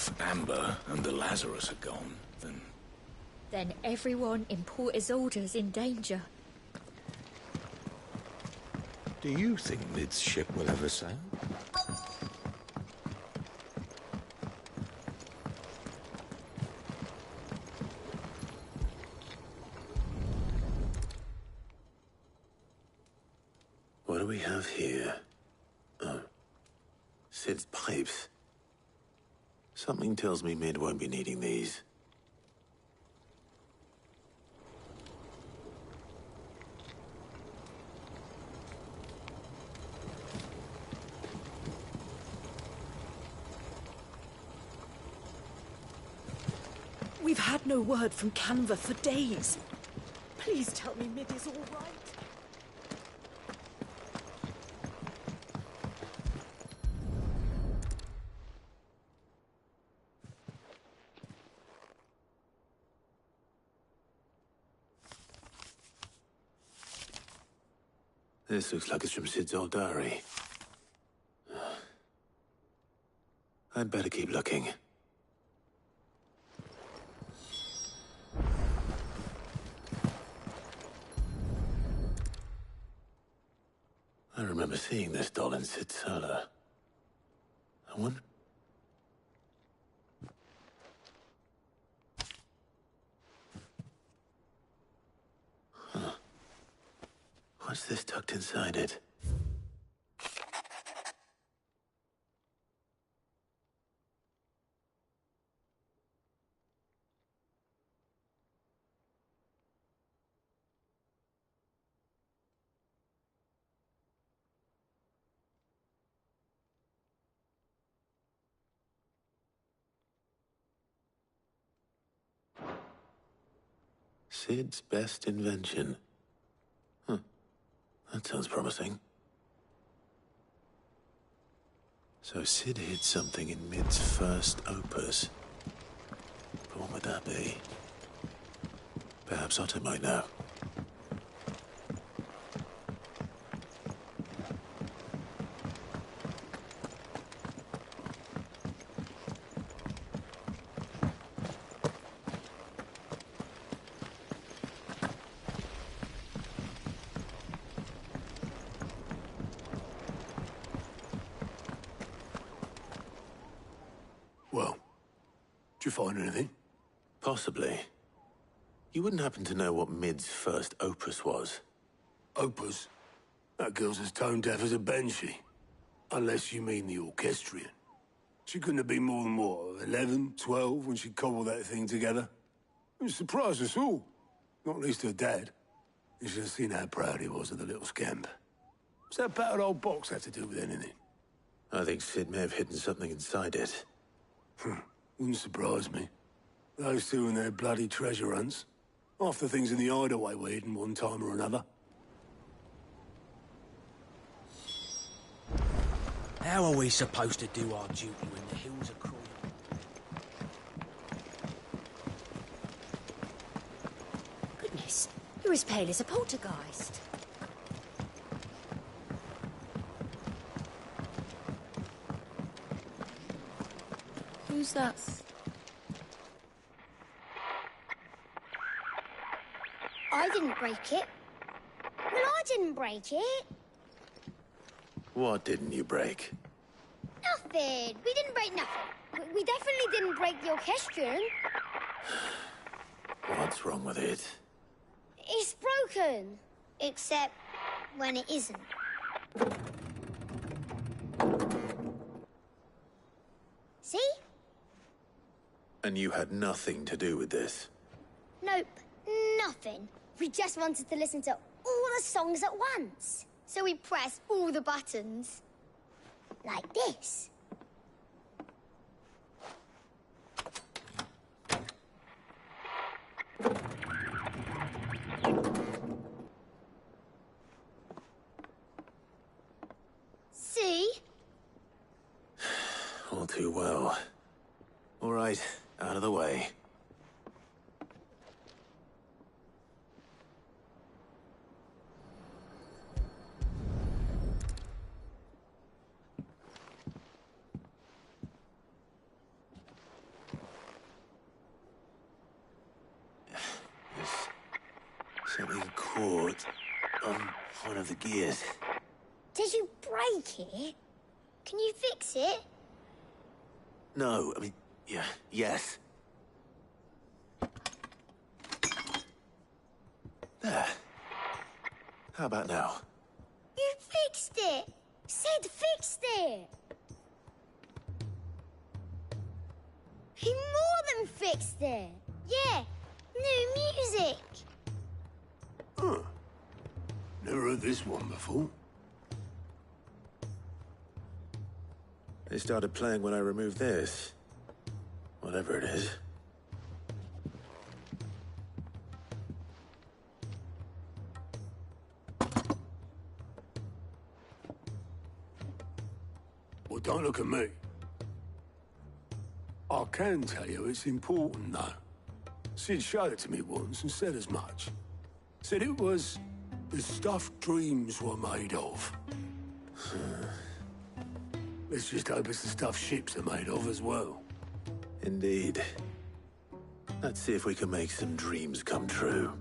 if Amber and the Lazarus are gone, then... Then everyone in Port Isolde's in danger. Do you think Mid's ship will ever sail? What do we have here? Oh. Sid's pipes. Something tells me Mid won't be needing these. We've had no word from Canva for days. Please tell me Mid is all right. This looks like it's from Sid's old diary. I'd better keep looking. I remember seeing this doll in Sid's cellar. I wonder... Huh. What's this tucked inside it? Sid's best invention. Huh. That sounds promising. So Sid hid something in Mid's first opus. But what would that be? Perhaps Otto might know. Well, did you find anything? Possibly. You wouldn't happen to know what Mid's first opus was? Opus? That girl's as tone deaf as a banshee. Unless you mean the orchestrion. She couldn't have been more than, what, 11, 12 when she cobbled that thing together? It surprised us all. Not least her dad. You should have seen how proud he was of the little scamp. What's that battered old box have to do with anything? I think Sid may have hidden something inside it. Wouldn't surprise me. Those two and their bloody treasure hunts. Half the things in the hideaway were hidden one time or another. How are we supposed to do our duty when the hills are crawling? Goodness, you're as pale as a poltergeist. Who's that? I didn't break it. Well, I didn't break it. What didn't you break? Nothing. We didn't break nothing. We definitely didn't break the orchestrion. What's wrong with it? It's broken. Except when it isn't. See? And you had nothing to do with this? Nope. Nothing. We just wanted to listen to all the songs at once. So we pressed all the buttons. Like this. See? All too well. All right, out of the way. Something caught on one of the gears. Did you break it? Can you fix it? No, I mean, yeah, yes. There. How about now? You fixed it! Sid fixed it! He more than fixed it! Yeah, new music! Huh. Never heard this one before. They started playing when I removed this. Whatever it is. Well, don't look at me. I can tell you it's important, though. Sid showed it to me once and said as much. Said it was the stuff dreams were made of. Let's just hope it's the stuff ships are made of as well. Indeed. Let's see if we can make some dreams come true.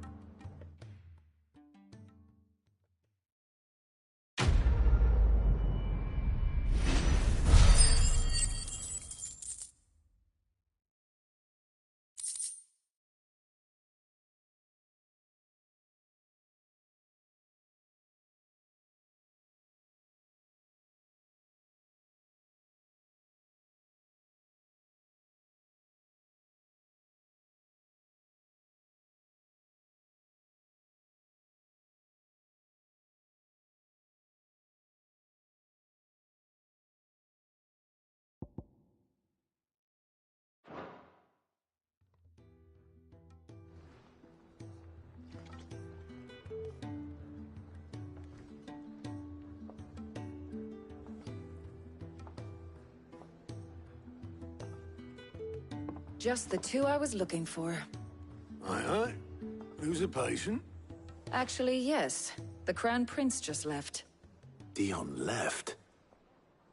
Just the two I was looking for. Aye, aye. Who's a patient? Actually, yes. The Crown Prince just left. Dion left.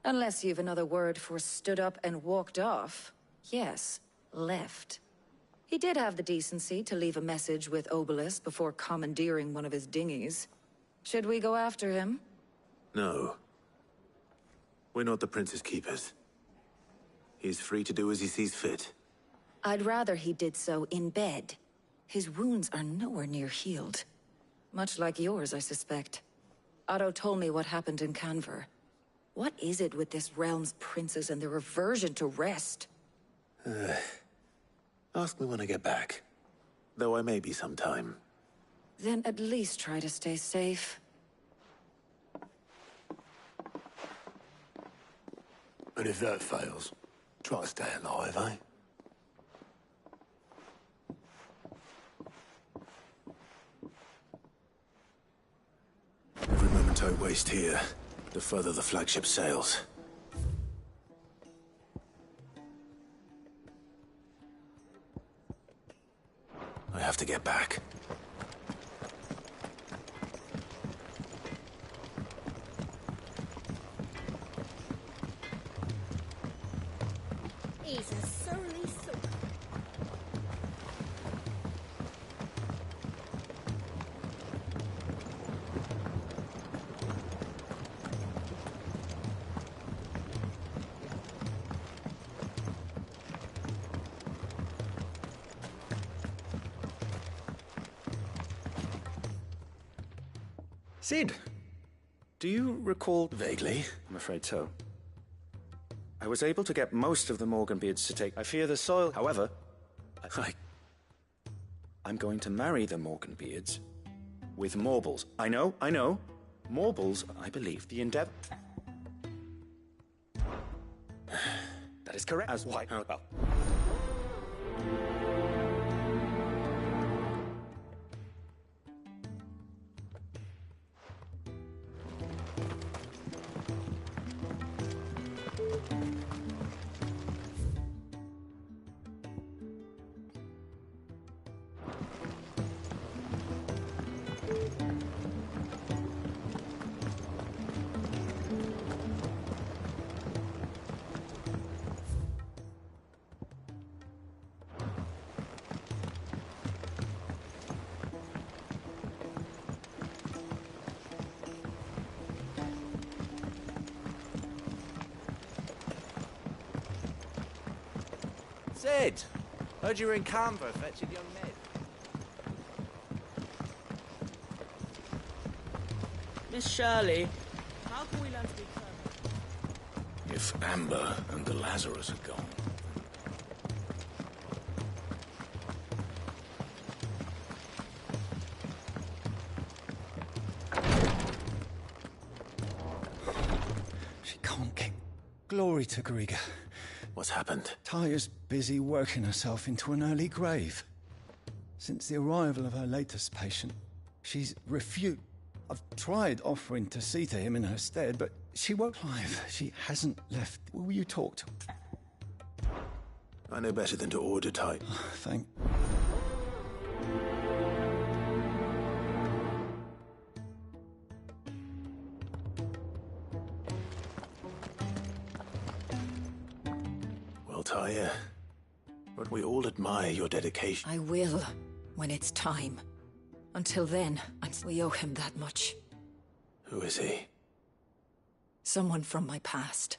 Unless you've another word for stood up and walked off. Yes, left. He did have the decency to leave a message with Obelisk before commandeering one of his dinghies. Should we go after him? No. We're not the Prince's keepers. He's free to do as he sees fit. I'd rather he did so in bed. His wounds are nowhere near healed. Much like yours, I suspect. Otto told me what happened in Canver. What is it with this realm's princes and their aversion to rest? Ask me when I get back. Though I may be sometime. Then at least try to stay safe. And if that fails, try to stay alive, eh? Every moment I waste here, the further the flagship sails. I have to get back. He's a surly soul. Sid, do you recall... Vaguely. I'm afraid so. I was able to get most of the Morganbeards to take... I fear the soil, however... I'm going to marry the Morganbeards with Morbles. I know. Morbles, I believe, the endeavor... That is correct. As why? Well... Sid! Heard you were in Canberra fetching young Ned. Miss Shirley, how can we learn to be clever? If Amber and the Lazarus are gone, She can't keep. Glory to Griga. What's happened? Taya's busy working herself into an early grave. Since the arrival of her latest patient, she's refused. I've tried offering to see to him in her stead, but she won't. Clive, she hasn't left. Will you talk to her? I know better than to order Ty. Thank. Well, Taya, but we all admire your dedication. I will, when it's time. Until then, we owe him that much. Who is he? Someone from my past.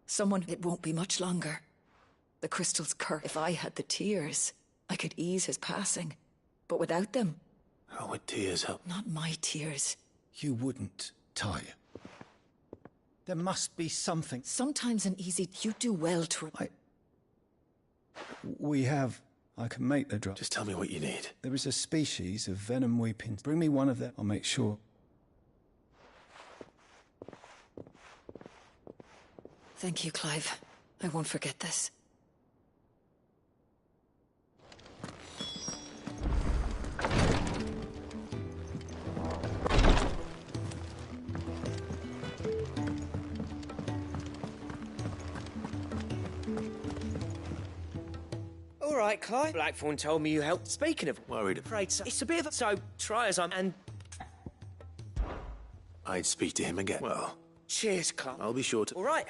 Someone it won't be much longer. The crystal's curse. If I had the tears, I could ease his passing. But without them... How would tears help? Not my tears. You wouldn't, Taya. There must be something. Sometimes an easy... You do well to... We have... I can make the drug. Just tell me what you need. There is a species of venom weeping. Bring me one of them. I'll make sure. Thank you, Clive. I won't forget this. All right, Clive. Blackthorn told me you helped. Speaking of... Worried. Afraid so. It's a bit of a... So, try as I'm... And... I'd speak to him again. Well, Cheers, Clive. I'll be sure to... All right.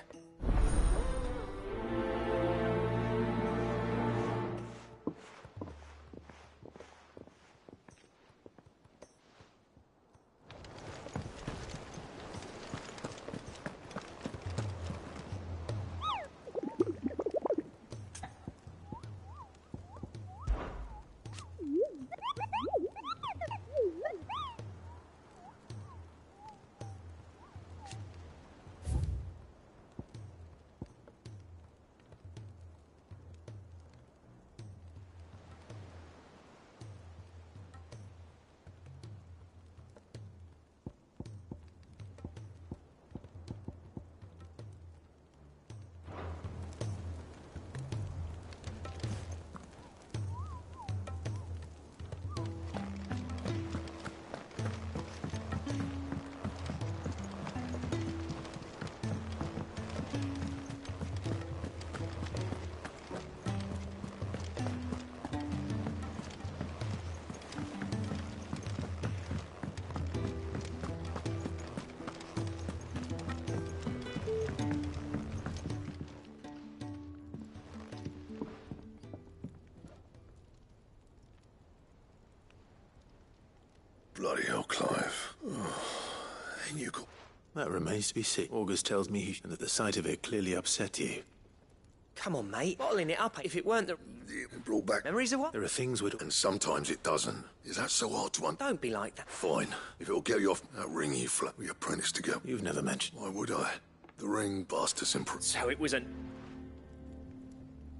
Bloody hell, Clive. Oh, and you got... That remains to be seen. August tells me that the sight of it clearly upset you. Come on, mate. Bottling it up. If it weren't the... It brought back... Memories of what? There are things we'd... And sometimes it doesn't. Is that so hard to Don't be like that. Fine. If it'll get you off that ring you flat we apprenticed together. You've never mentioned. Why would I? The ring passed us in... So it wasn't...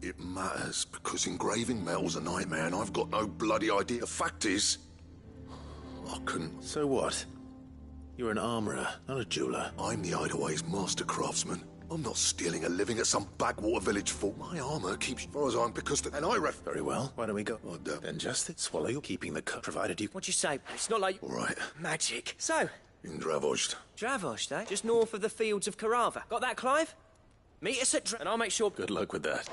It matters, because engraving metal's a nightmare and I've got no bloody idea. The fact is... I couldn't... So what? You're an armourer, not a jeweler. I'm the Hideaway's master craftsman. I'm not stealing a living at some backwater village for my armour keeps as far as I'm because the... And I ref... Very well. Why don't we go? I don't. Then just swallow your keeping the cup, provided you... What'd you say? It's not like... All right. Magic. So, In Dravost. Dravost, eh? Just north of the fields of Carava. Got that, Clive? Meet us at and I'll make sure... Good luck with that.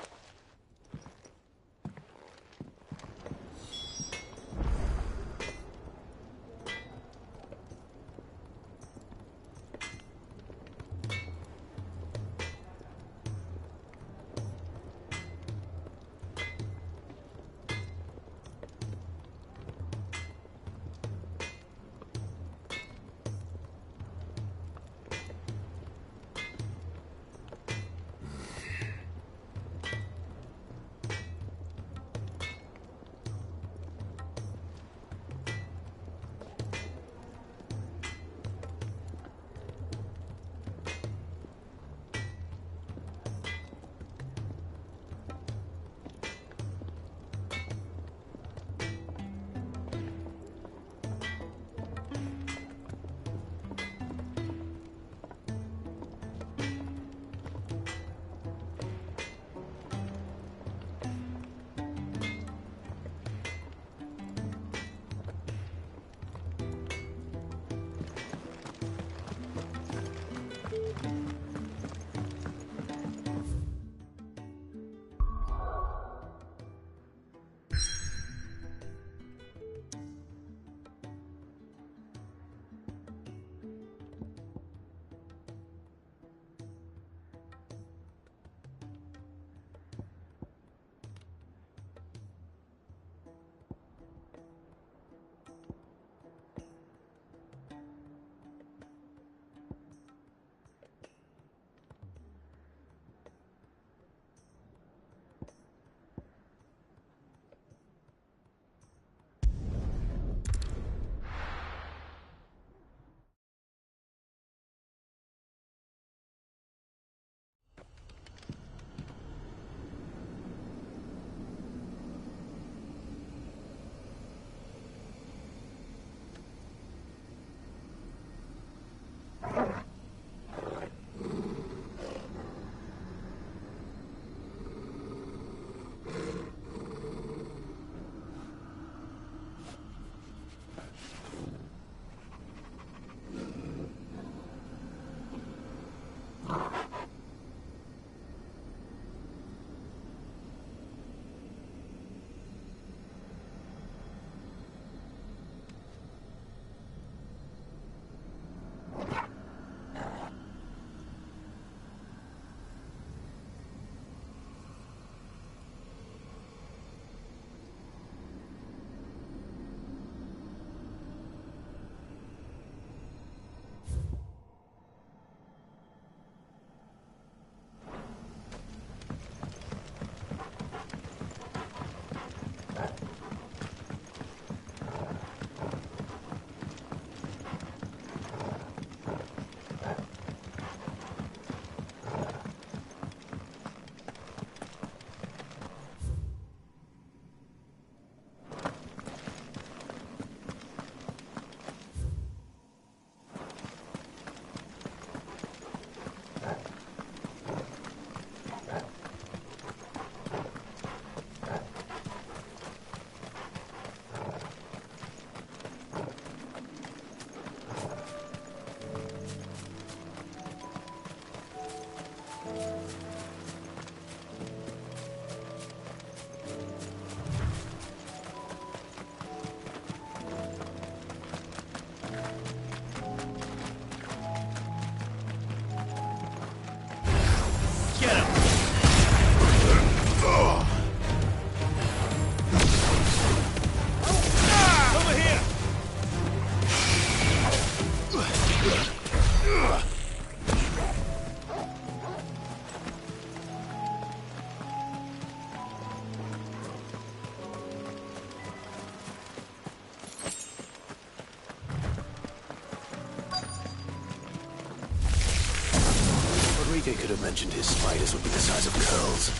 Sergei could have mentioned his spiders would be the size of curls.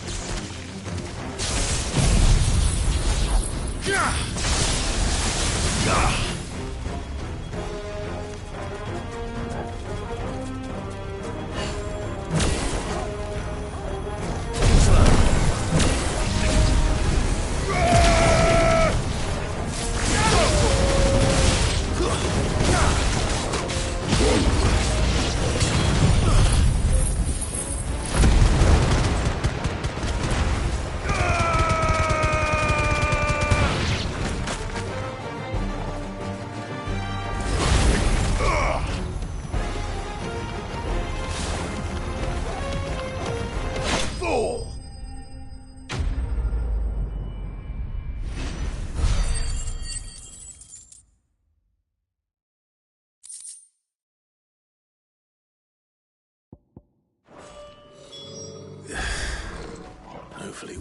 Hopefully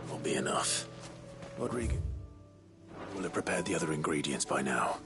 won't be enough. Rodrigo will have prepared the other ingredients by now.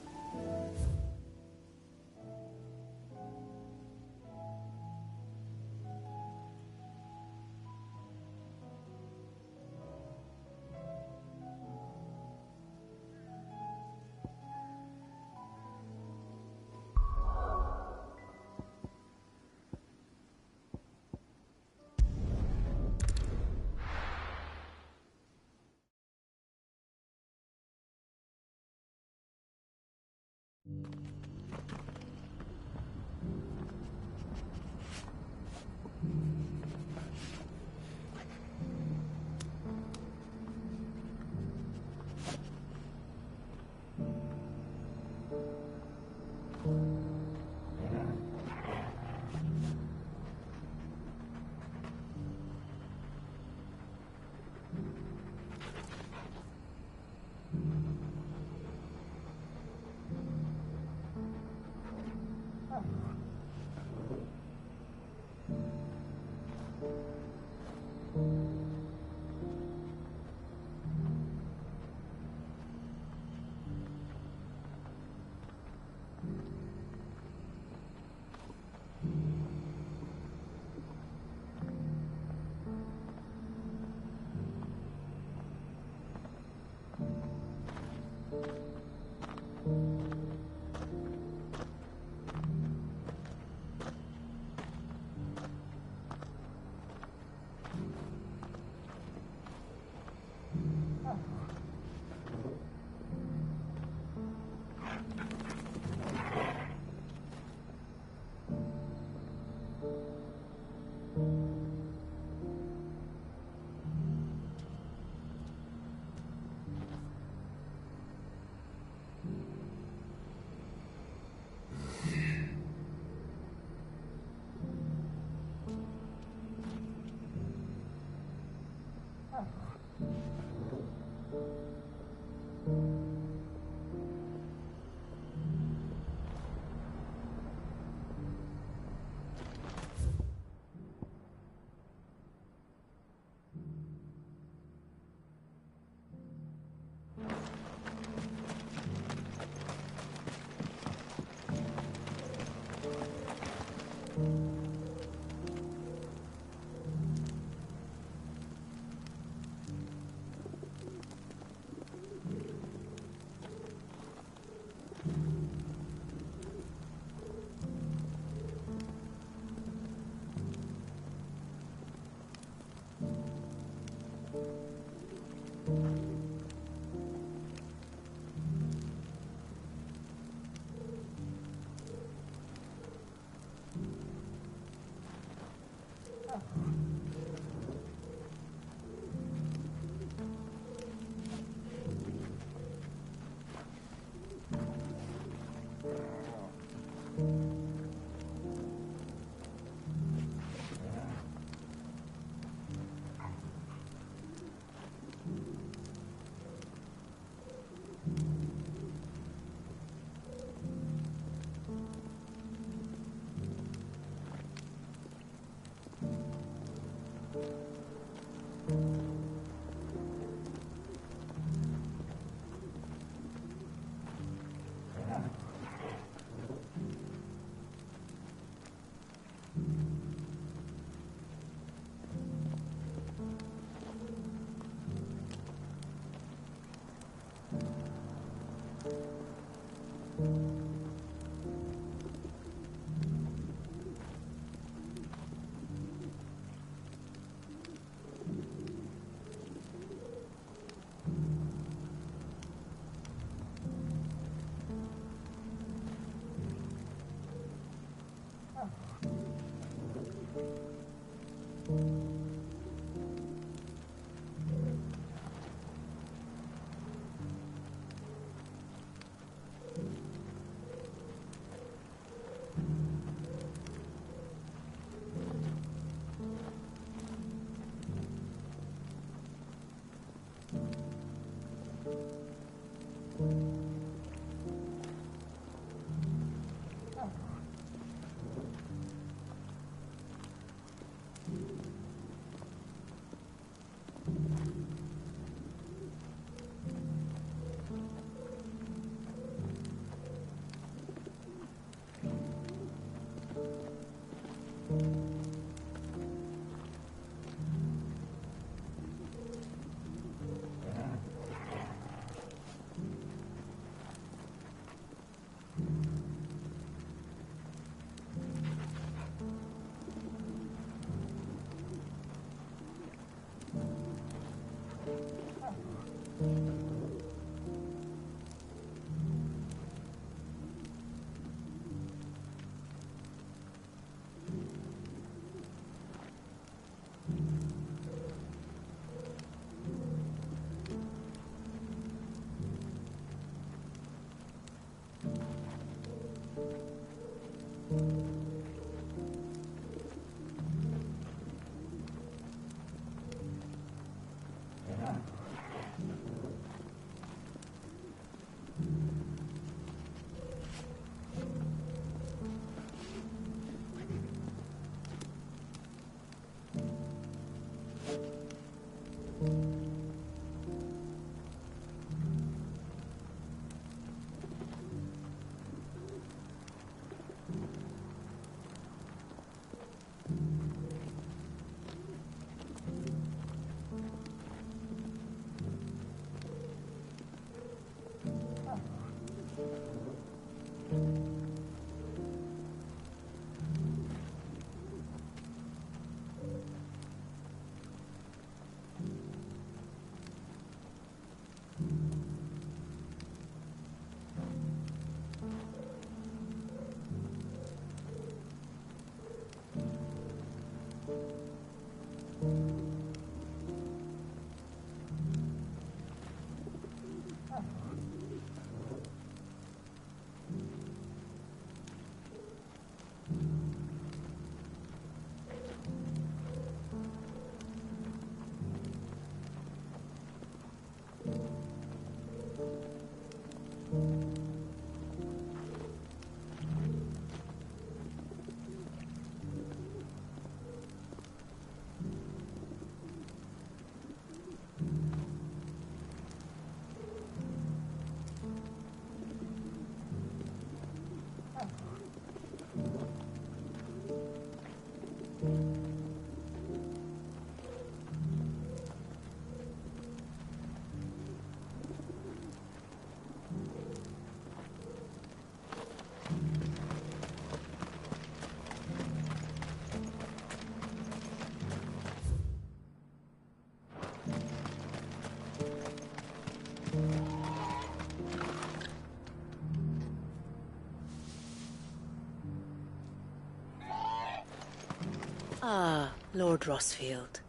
Ah, Lord Rossfield.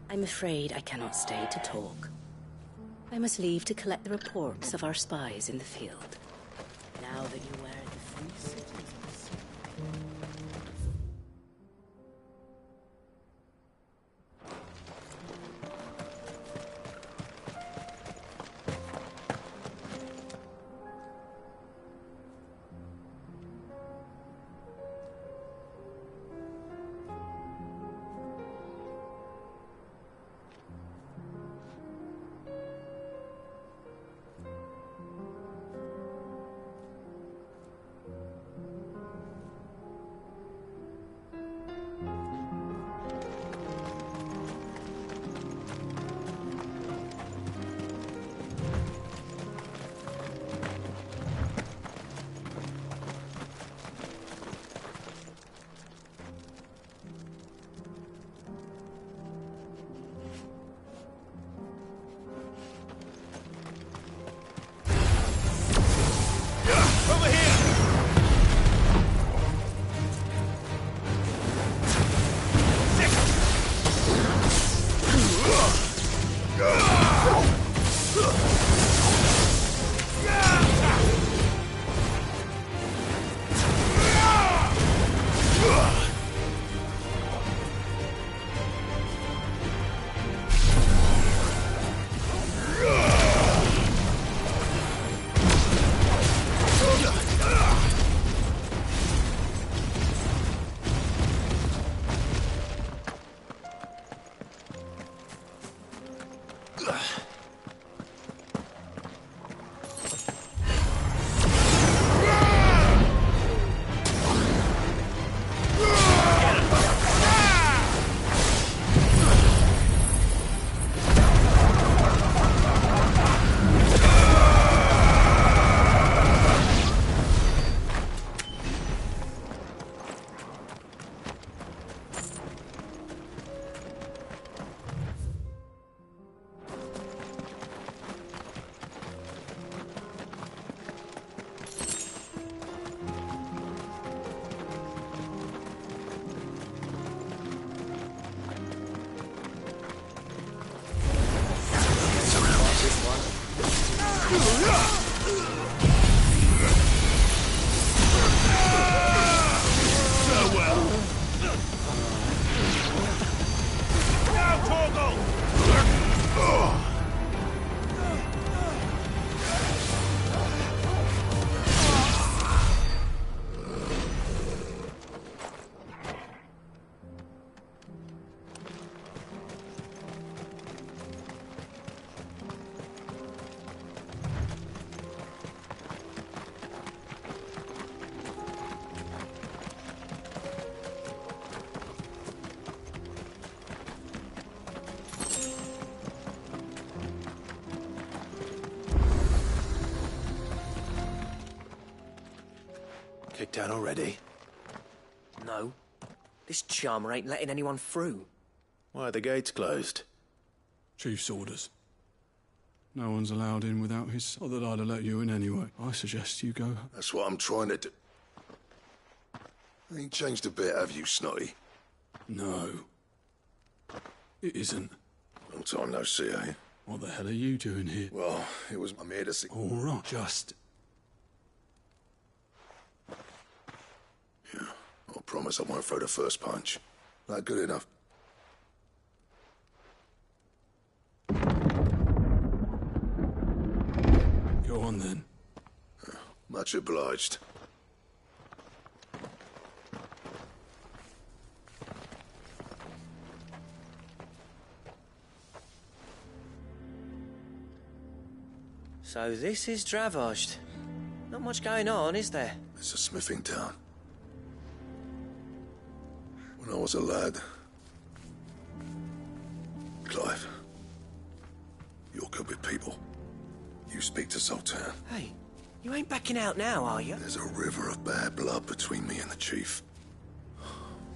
I'm afraid I cannot stay to talk. I must leave to collect the reports of our spies in the field. Now that you wear the free citizens. Kicked out already? No. This charmer ain't letting anyone through. Why are the gates closed? Chief's orders. No one's allowed in without his... Not that I'd have let you in anyway. I suggest you go. That's what I'm trying to do. Ain't changed a bit, have you, Snotty? No. It isn't. Long time no see, eh? What the hell are you doing here? Well, I'm here to see... All right, just... Yeah, I promise I won't throw the first punch. That good enough? Go on, then. Much obliged. So this is Dravozd. Not much going on, is there? It's a smithing town. When I was a lad... Clive, you're good with people. You speak to Sultan. Hey, you ain't backing out now, are you? There's a river of bad blood between me and the chief.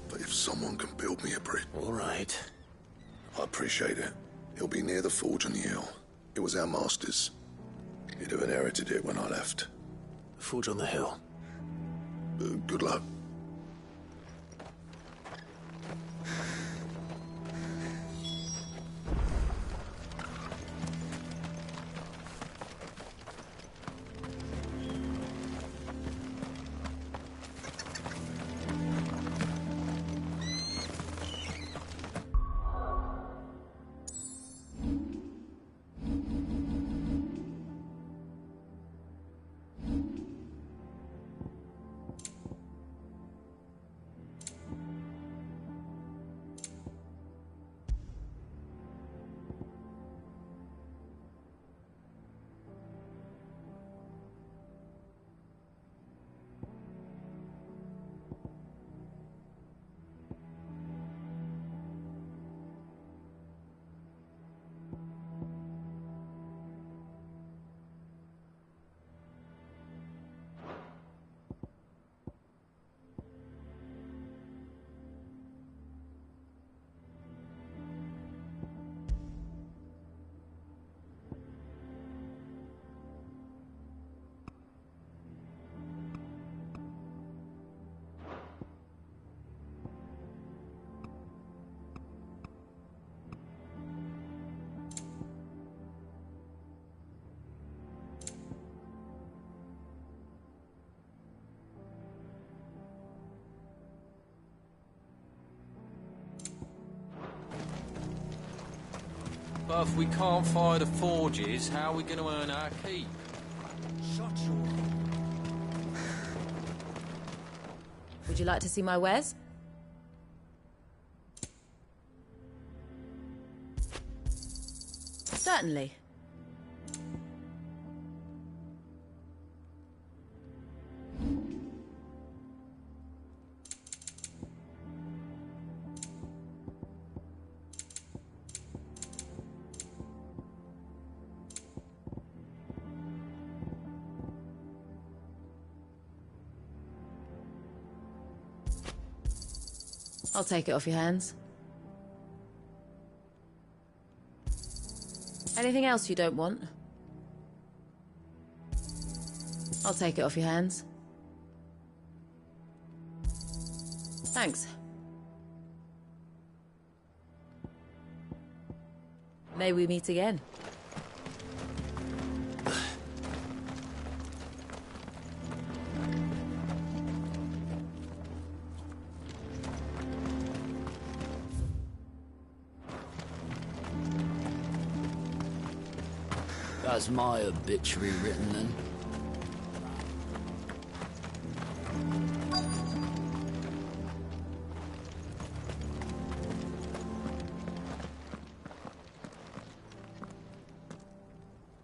But if someone can build me a bridge... All right. I appreciate it. It'll be near the forge on the hill. It was our master's. He'd have inherited it when I left. The forge on the hill. Good luck. But if we can't fire the forges, how are we going to earn our keep? Shut your... Would you like to see my wares? Certainly. I'll take it off your hands. Anything else you don't want? I'll take it off your hands. Thanks. May we meet again. That's my obituary written then.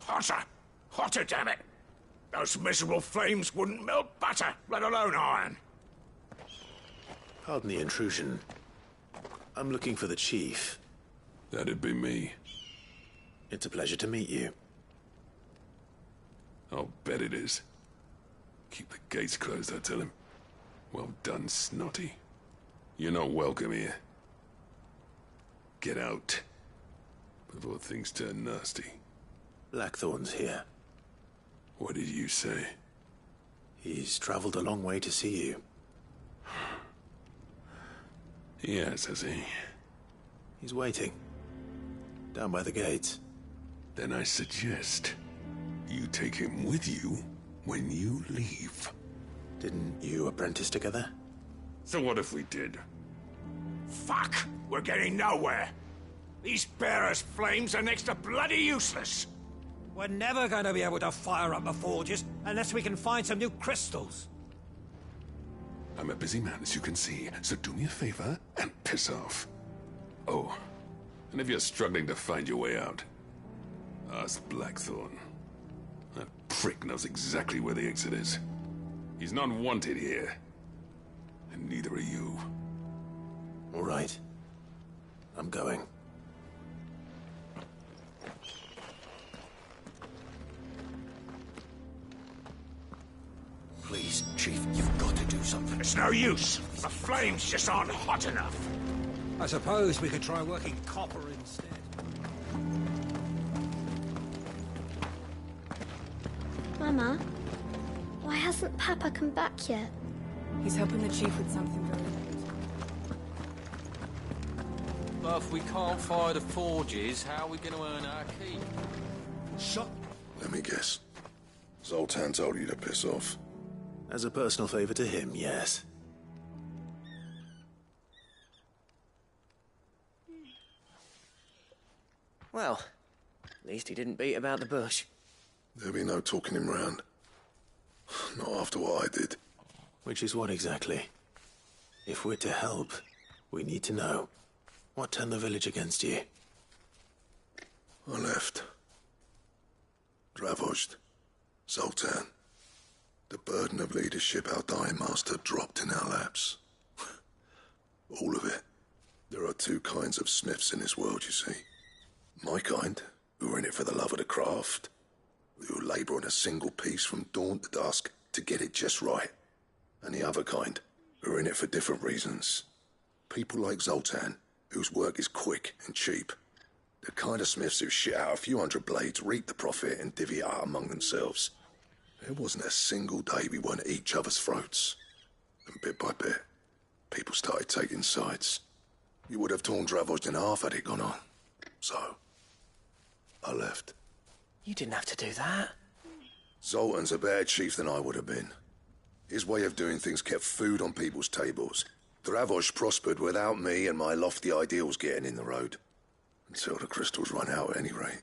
Hotter! Hotter, damn it! Those miserable flames wouldn't melt butter, let alone iron. Pardon the intrusion. I'm looking for the chief. That'd be me. It's a pleasure to meet you. I'll bet it is. Keep the gates closed, I tell him. Well done, Snotty. You're not welcome here. Get out. Before things turn nasty. Blackthorn's here. What did you say? He's traveled a long way to see you. Yes, has he? He's waiting. Down by the gates. Then I suggest you take him with you when you leave. Didn't you apprentice together? So what if we did? Fuck! We're getting nowhere! These bearers' flames are next to bloody useless! We're never going to be able to fire up the forges unless we can find some new crystals. I'm a busy man, as you can see, so do me a favor and piss off. Oh, and if you're struggling to find your way out, ask Blackthorn. That prick knows exactly where the exit is. He's not wanted here. And neither are you. All right. I'm going. Please, Chief, you've got to do something. It's no use. The flames just aren't hot enough. I suppose we could try working copper instead. Mama, why hasn't Papa come back yet? He's helping the Chief with something very urgent. But if we can't fire the forges, how are we going to earn our keep? Shut. Let me guess. Zoltan told you to piss off. As a personal favor to him, yes. Well, at least he didn't beat about the bush. There'll be no talking him round. Not after what I did. Which is what exactly? If we're to help, we need to know. What turned the village against you? I left. Dravozd. Zoltan. The burden of leadership our dying master dropped in our laps. All of it. There are two kinds of smiths in this world, you see. My kind, who are in it for the love of the craft, who labour on a single piece from dawn to dusk to get it just right. And the other kind, who are in it for different reasons. People like Zoltan, whose work is quick and cheap. The kind of smiths who shit out a few hundred blades, reap the profit, and divvy it out among themselves. There wasn't a single day we weren't at each other's throats. And bit by bit, people started taking sides. You would have torn Dravozd in half had it gone on. So, I left. You didn't have to do that. Zoltan's a better chief than I would have been. His way of doing things kept food on people's tables. Dravozd prospered without me and my lofty ideals getting in the road. Until the crystals run out at any rate.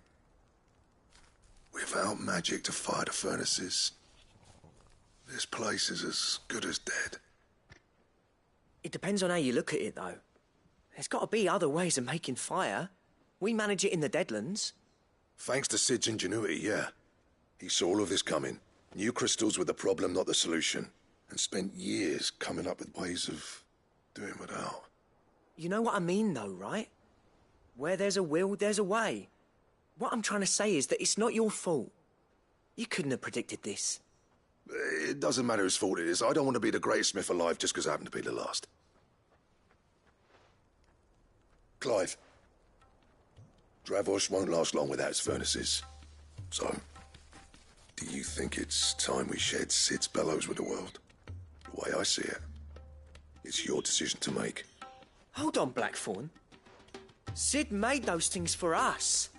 Without magic to fire the furnaces, this place is as good as dead. It depends on how you look at it, though. There's got to be other ways of making fire. We manage it in the Deadlands. Thanks to Sid's ingenuity, yeah. He saw all of this coming. Knew crystals were the problem, not the solution. And spent years coming up with ways of doing without. You know what I mean, though, right? Where there's a will, there's a way. What I'm trying to say is that it's not your fault. You couldn't have predicted this. It doesn't matter whose fault it is. I don't want to be the greatest smith alive just because I happen to be the last. Clive. Dravozd won't last long without its furnaces. So, do you think it's time we shared Sid's bellows with the world? The way I see it, it's your decision to make. Hold on, Blackthorn. Sid made those things for us.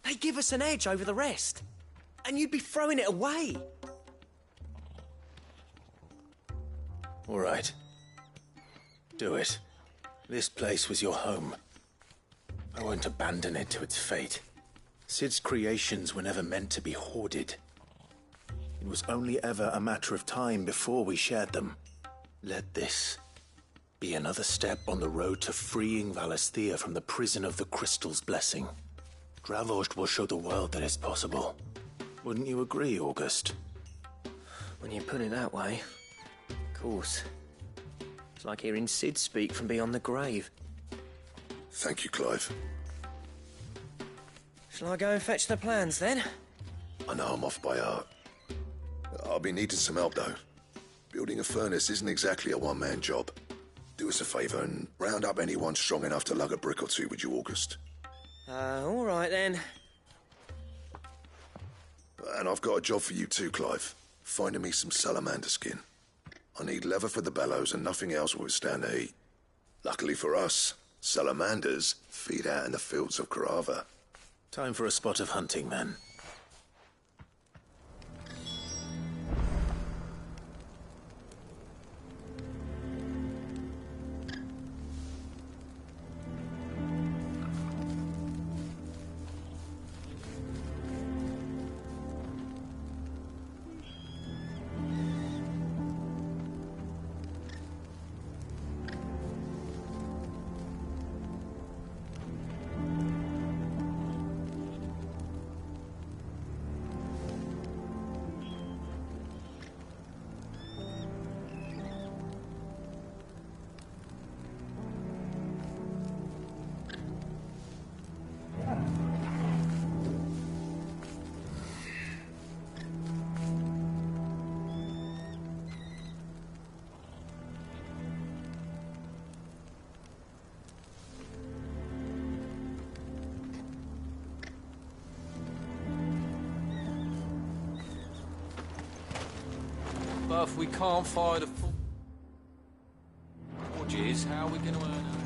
They give us an edge over the rest. And you'd be throwing it away. All right. Do it. This place was your home. I won't abandon it to its fate. Sid's creations were never meant to be hoarded. It was only ever a matter of time before we shared them. Let this be another step on the road to freeing Valisthea from the prison of the Crystal's blessing. Dravost will show the world that it's possible. Wouldn't you agree, August? When you put it that way, of course. It's like hearing Sid speak from beyond the grave. Thank you, Clive. Shall I go and fetch the plans, then? I know I'm off by heart. I'll be needing some help, though. Building a furnace isn't exactly a one-man job. Do us a favour and round up anyone strong enough to lug a brick or two, would you, August? All right, then. And I've got a job for you too, Clive. Finding me some salamander skin. I need leather for the bellows and nothing else will withstand the heat. Luckily for us, salamanders feed out in the fields of Carava. Time for a spot of hunting, then. But if we can't find the forges, how are we going to earn it?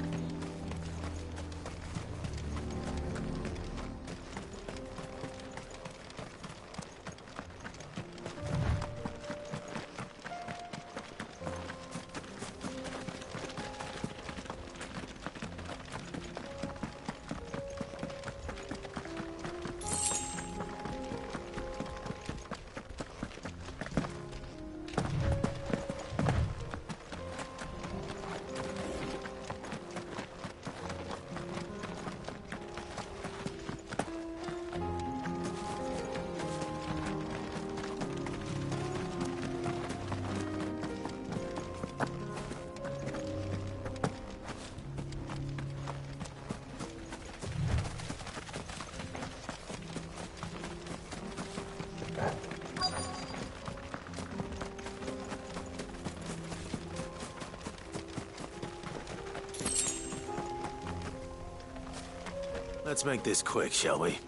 Let's make this quick, shall we?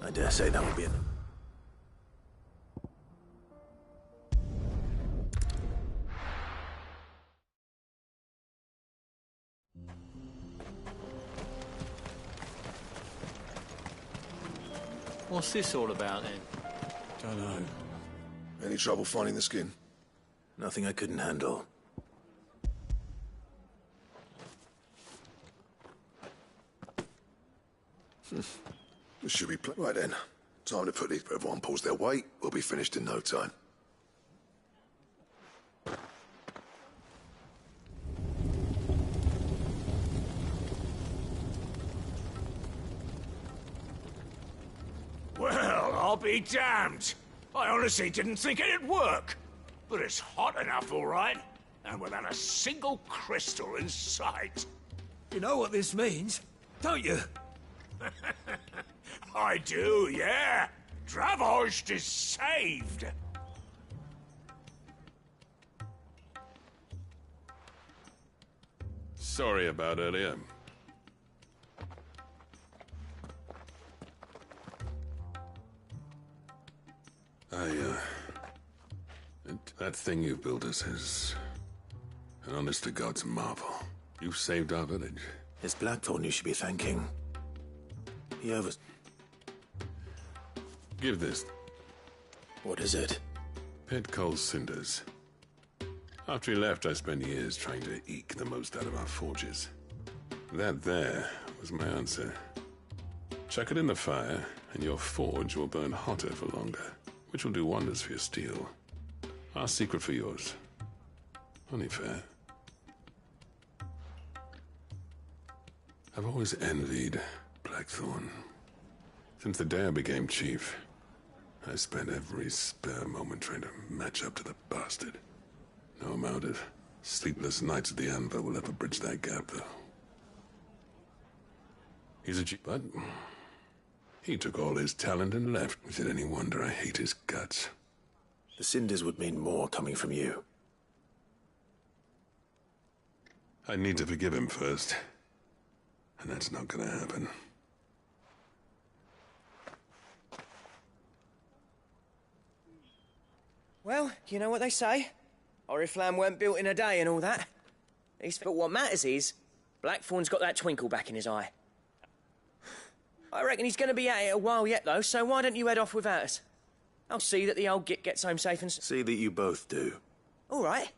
I dare say that would be enough. What's this all about, then? Don't know. Any trouble finding the skin? Nothing I couldn't handle. Should we play? Right then. Time to put these. Everyone pulls their weight. We'll be finished in no time. I'll be damned. I honestly didn't think it'd work. But it's hot enough, all right. And without a single crystal in sight. You know what this means, don't you? I do, yeah. Dravost is saved. Sorry about earlier. That thing you built us is an honest-to-God's marvel. You've saved our village. It's Blackthorn you should be thanking. He Give this. What is it? Pit Coal cinders. After he left, I spent years trying to eke the most out of our forges. That there was my answer. Chuck it in the fire, and your forge will burn hotter for longer, which will do wonders for your steel. Our secret for yours. Only fair. I've always envied Blackthorn. Since the day I became chief, I spent every spare moment trying to match up to the bastard. No amount of sleepless nights at the Anvil will ever bridge that gap, though. He's a but he took all his talent and left. Is it any wonder I hate his guts? The cinders would mean more coming from you. I need to forgive him first. And that's not gonna happen. Well, you know what they say. Oriflamme weren't built in a day and all that. But what matters is, Blackthorn's got that twinkle back in his eye. I reckon he's going to be at it a while yet, though, so why don't you head off without us? I'll see that the old git gets home safe and... See that you both do. All right.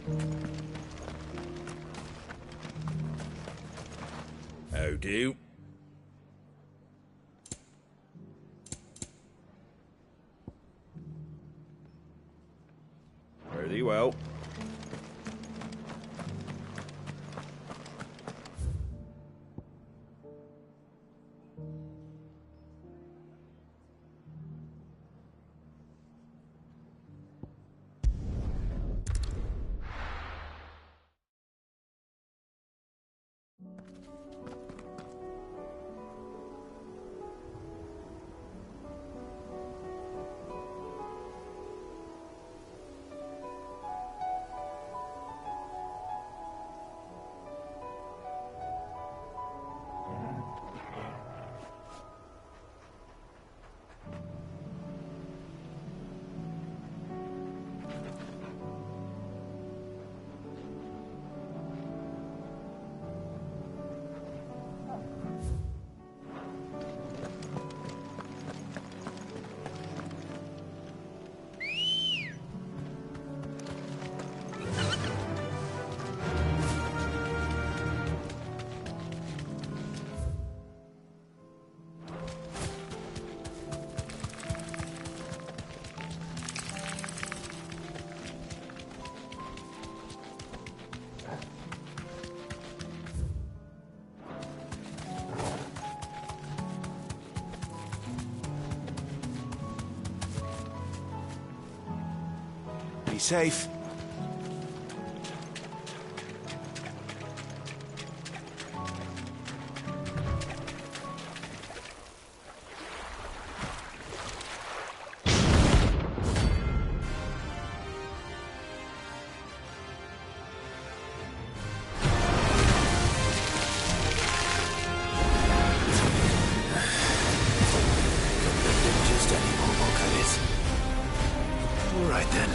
How do? Very well. Be safe. Just any more, could it? All right then.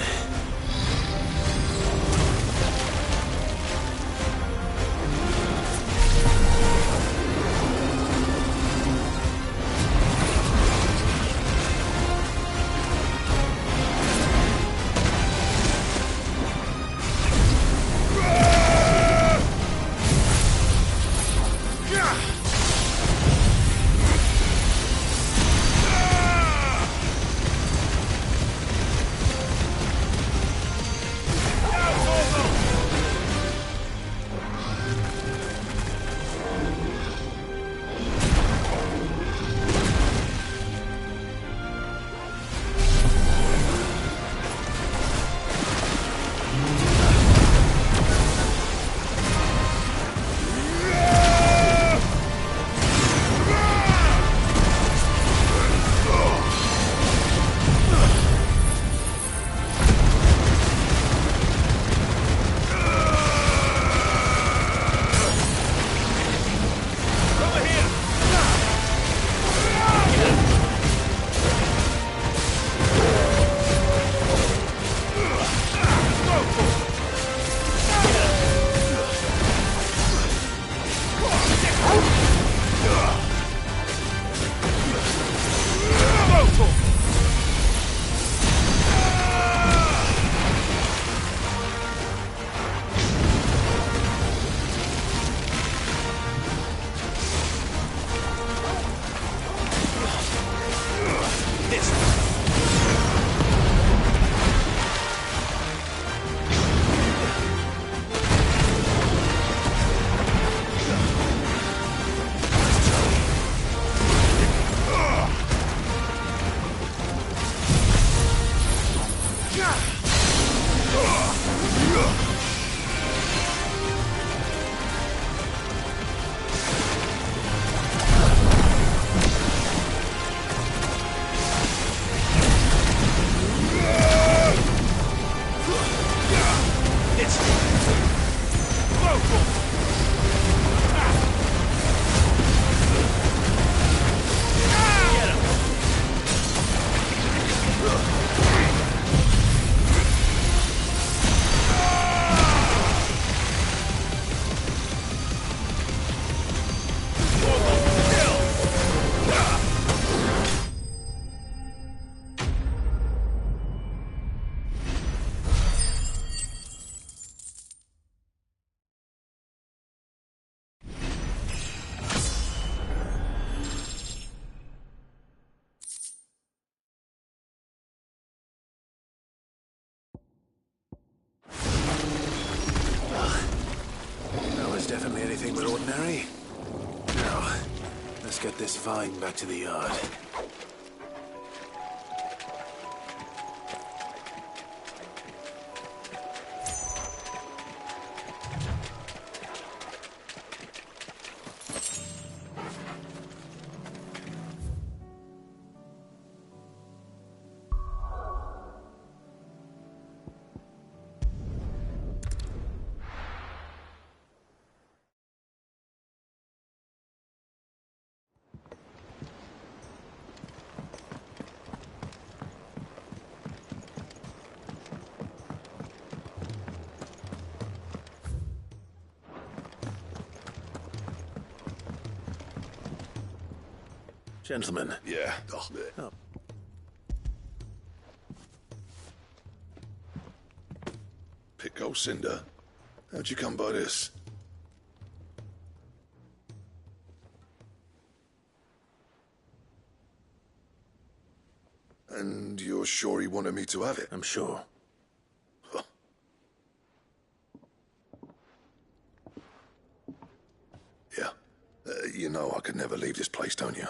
was definitely anything but ordinary. Now, let's get this vine back to the yard. Gentlemen. Yeah. Oh. Pico Cinder. How'd you come by this? And you're sure he wanted me to have it? I'm sure. Huh. Yeah. You know I could never leave this place, don't you?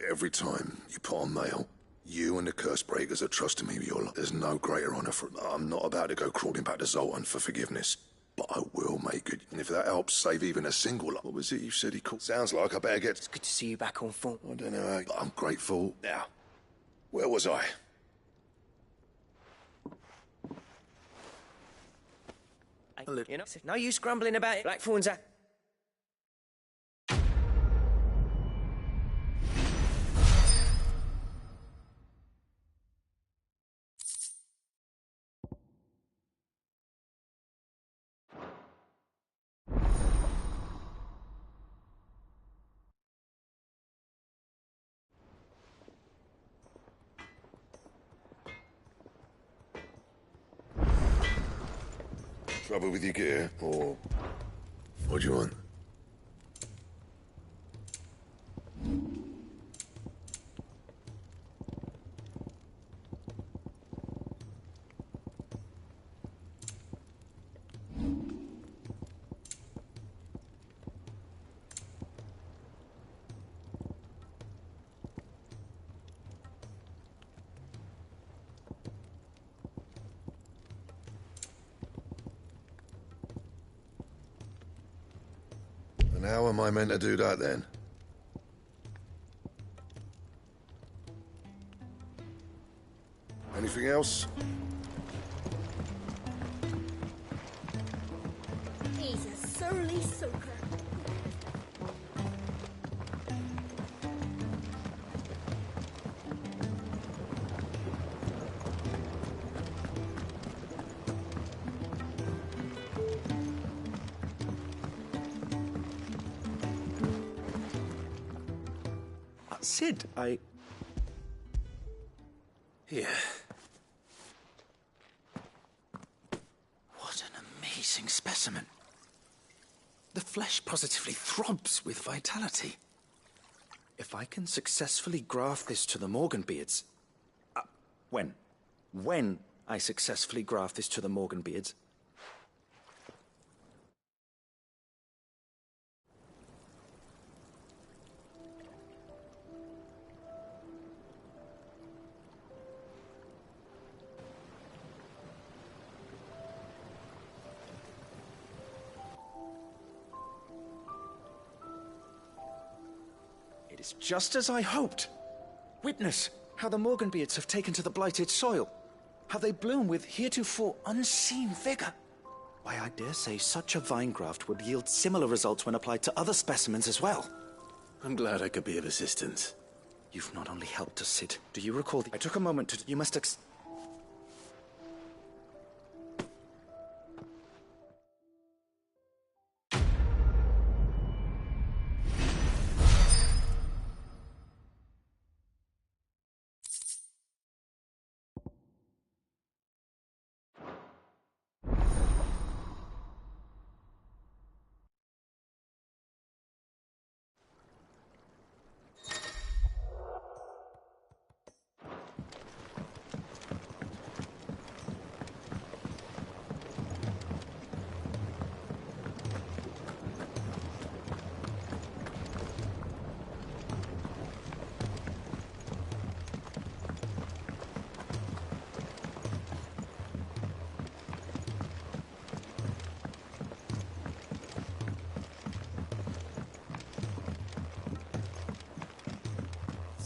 Every time you put on mail, you and the Curse Breakers are trusting me with your life. There's no greater honor for... I'm not about to go crawling back to Zoltan for forgiveness, but I will make good. And if that helps save even a single life... What was it you said he called? Sounds like I better get... It's good to see you back on foot. I don't know, but I'm grateful. Now, where was I? You know, no use grumbling about it. Blackthorn's a... Trouble with your gear, or... What do you want? And how am I meant to do that, then? Anything else? He's a surly soaker. Sid, Here. What an amazing specimen. The flesh positively throbs with vitality. If I can successfully graft this to the Morganbeards... When I successfully graft this to the Morganbeards... It is just as I hoped. Witness how the Morganbeards have taken to the blighted soil. How they bloom with heretofore unseen vigor. Why, I dare say such a vine graft would yield similar results when applied to other specimens as well. I'm glad I could be of assistance. You've not only helped us, Sid. Do you recall I took a moment to... You must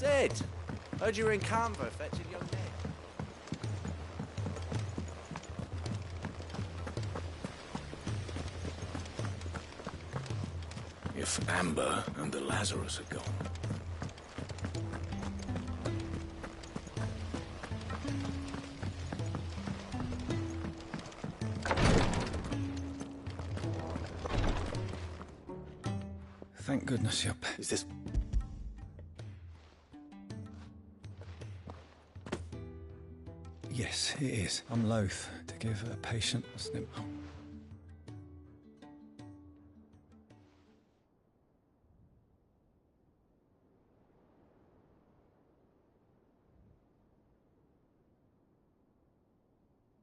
Sid! Heard you were in Canva fetching young Ned. If Amber and the Lazarus are gone. Thank goodness you're... Is this... Yes, it is. I'm loath to give a patient a snip.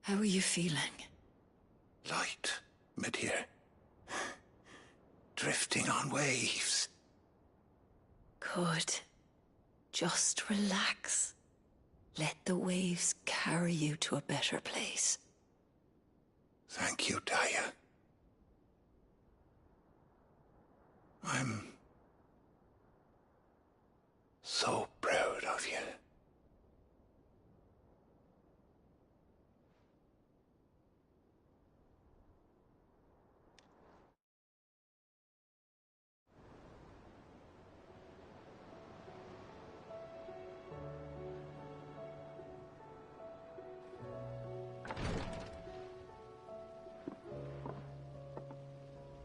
How are you feeling? Light, mid-here. Drifting on waves. Good. Just relax. Let the waves carry you to a better place. Thank you, Daya. I'm so proud of you.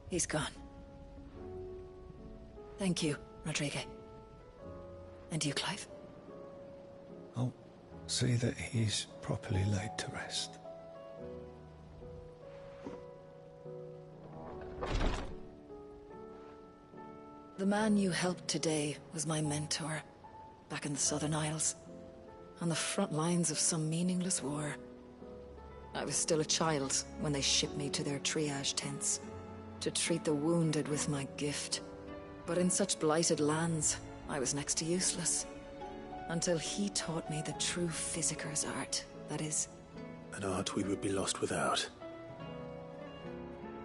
He's gone. Thank you, Rodrigo. And you, Clive? I'll see that he's properly laid to rest. The man you helped today was my mentor, back in the Southern Isles, on the front lines of some meaningless war. I was still a child when they shipped me to their triage tents, to treat the wounded with my gift. But in such blighted lands, I was next to useless. Until he taught me the true Physicker's art, that is... An art we would be lost without.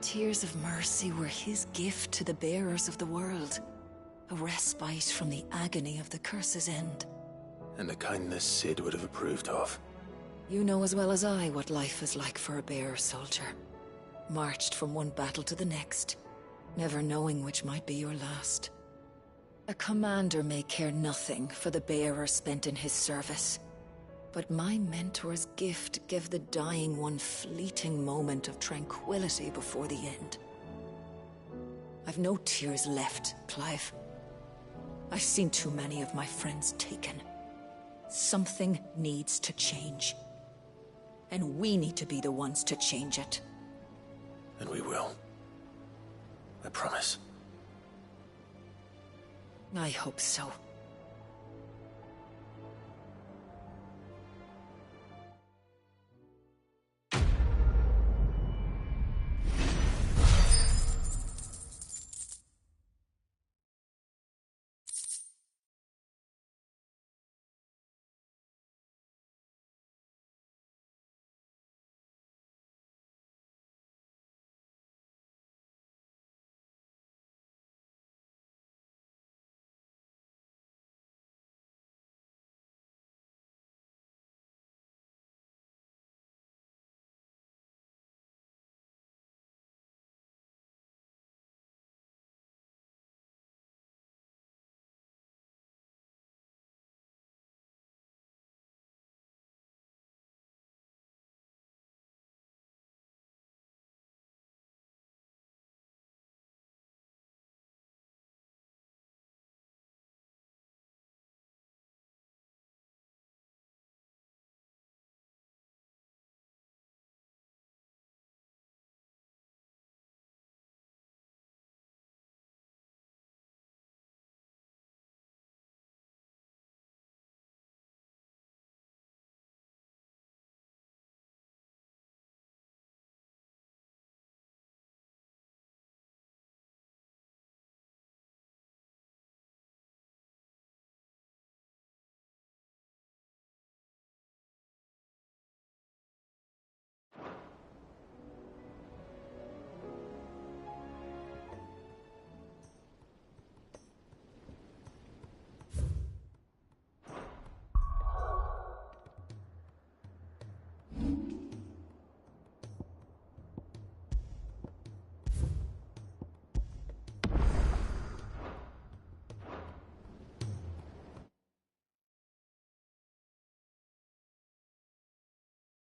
Tears of mercy were his gift to the bearers of the world. A respite from the agony of the curse's end. And a kindness Sid would have approved of. You know as well as I what life is like for a bearer soldier. Marched from one battle to the next, never knowing which might be your last. A commander may care nothing for the bearer spent in his service. But my mentor's gift gave the dying one fleeting moment of tranquility before the end. I've no tears left, Clive. I've seen too many of my friends taken. Something needs to change. And we need to be the ones to change it. And we will. I promise. I hope so.